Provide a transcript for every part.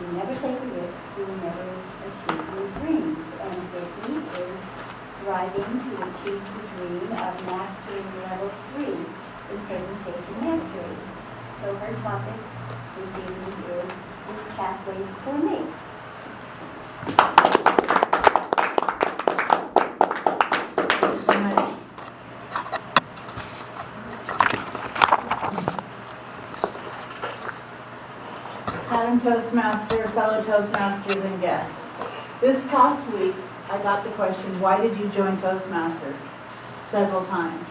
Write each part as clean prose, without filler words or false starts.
you never take a risk, you will never achieve your dreams. And Vicki is striving to achieve the dream of mastering level 3 in presentation mastery. So her topic this evening is Pathways for Me. Madam Toastmaster, fellow Toastmasters, and guests. This past week, I got the question, why did you join Toastmasters? Several times.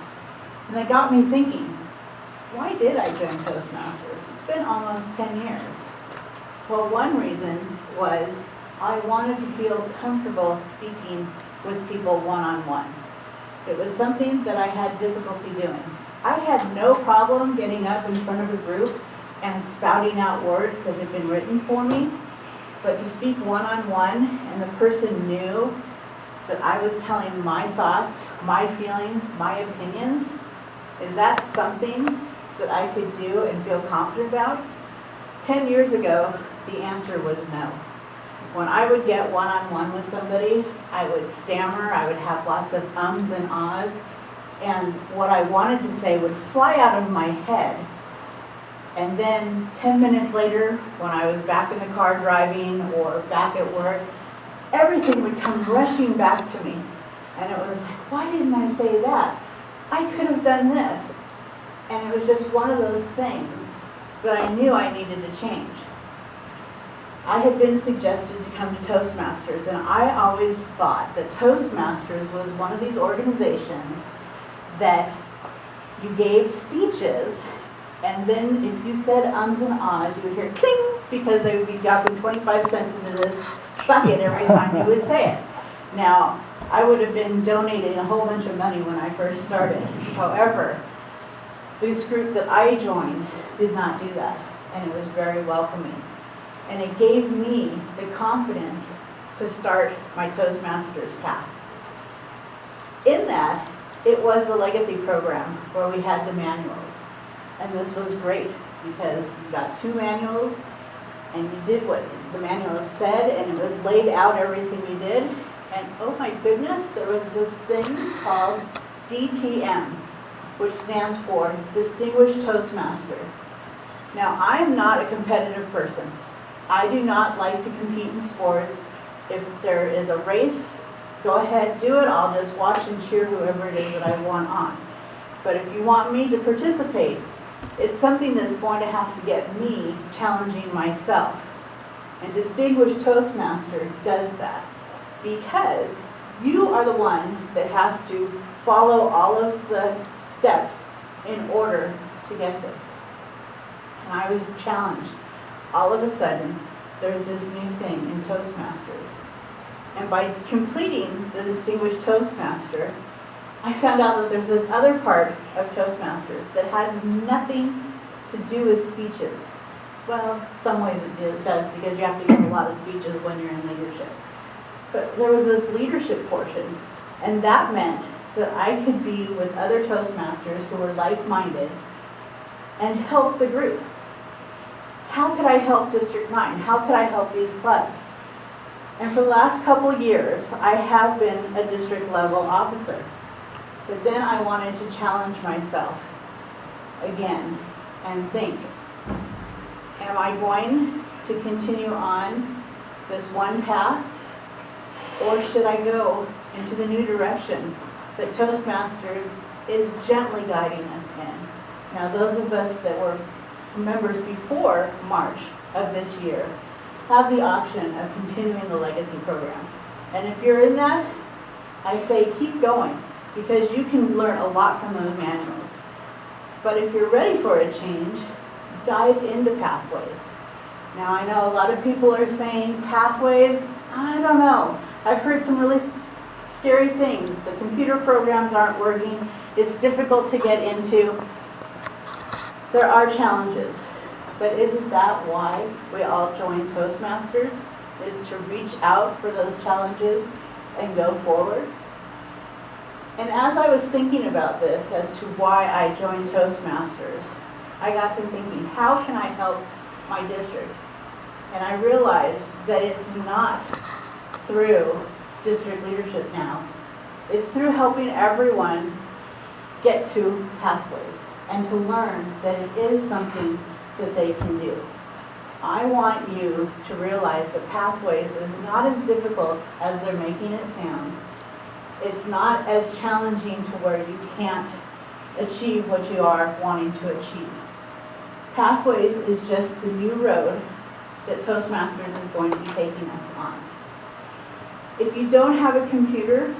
And it got me thinking, why did I join Toastmasters? It's been almost 10 years. Well, one reason was I wanted to feel comfortable speaking with people one-on-one. It was something that I had difficulty doing. I had no problem getting up in front of a group and spouting out words that had been written for me, but to speak one-on-one and the person knew that I was telling my thoughts, my feelings, my opinions, is that something that I could do and feel confident about? 10 years ago, the answer was no. When I would get one-on-one with somebody, I would stammer, I would have lots of ums and ahs, and what I wanted to say would fly out of my head. And then 10 minutes later, when I was back in the car driving or back at work, everything would come rushing back to me. And it was like, why didn't I say that? I could have done this. And it was just one of those things that I knew I needed to change. I had been suggested to come to Toastmasters, and I always thought that Toastmasters was one of these organizations that you gave speeches, and then if you said ums and ahs, you would hear cling, because they would be dropping 25 cents into this bucket every time you would say it. Now, I would have been donating a whole bunch of money when I first started. However, this group that I joined did not do that, and it was very welcoming. And it gave me the confidence to start my Toastmasters path. In that, it was the legacy program where we had the manuals. And this was great because you got 2 manuals and you did what the manual said, and it was laid out everything you did. And oh my goodness, there was this thing called DTM, which stands for Distinguished Toastmaster. Now, I'm not a competitive person. I do not like to compete in sports. If there is a race, go ahead, do it. I'll just watch and cheer whoever it is that I want on. But if you want me to participate, it's something that's going to have to get me challenging myself. And Distinguished Toastmaster does that because you are the one that has to follow all of the steps in order to get this. And I was challenged. All of a sudden, there's this new thing in Toastmasters. And by completing the Distinguished Toastmaster, I found out that there's this other part of Toastmasters that has nothing to do with speeches. Well, some ways it does, because you have to give a lot of speeches when you're in leadership. But there was this leadership portion, and that meant that I could be with other Toastmasters who were like-minded and help the group. How could I help District 9? How could I help these clubs? And for the last couple of years, I have been a district level officer. But then I wanted to challenge myself again and think, am I going to continue on this one path, or should I go into the new direction that Toastmasters is gently guiding us in? Now, those of us that were members before March of this year have the option of continuing the legacy program. And if you're in that, I say keep going, because you can learn a lot from those manuals. But if you're ready for a change, dive into Pathways. Now, I know a lot of people are saying Pathways, I don't know. I've heard some really scary things. The computer programs aren't working. It's difficult to get into. There are challenges, but isn't that why we all join Toastmasters? Is to reach out for those challenges and go forward? And as I was thinking about this as to why I joined Toastmasters, I got to thinking, how can I help my district? And I realized that it's not through district leadership now. It's through helping everyone get to pathways and to learn that it is something that they can do. I want you to realize that pathways is not as difficult as they're making it sound. It's not as challenging to where you can't achieve what you are wanting to achieve. Pathways is just the new road that Toastmasters is going to be taking us on. If you don't have a computer,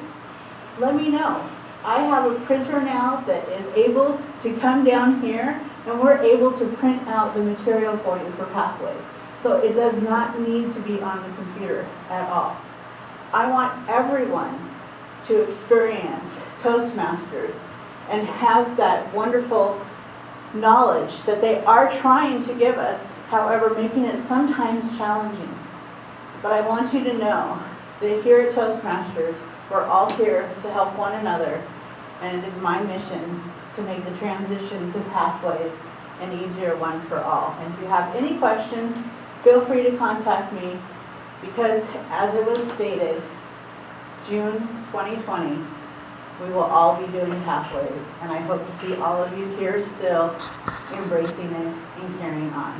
let me know. I have a printer now that is able to come down here, and we're able to print out the material for you for Pathways. So it does not need to be on the computer at all. I want everyone to experience Toastmasters and have that wonderful knowledge that they are trying to give us, however, making it sometimes challenging. But I want you to know that here at Toastmasters, we're all here to help one another, and it is my mission to make the transition to Pathways an easier one for all. And if you have any questions, feel free to contact me, because as it was stated, June 2020, we will all be doing Pathways, and I hope to see all of you here still embracing it and carrying on.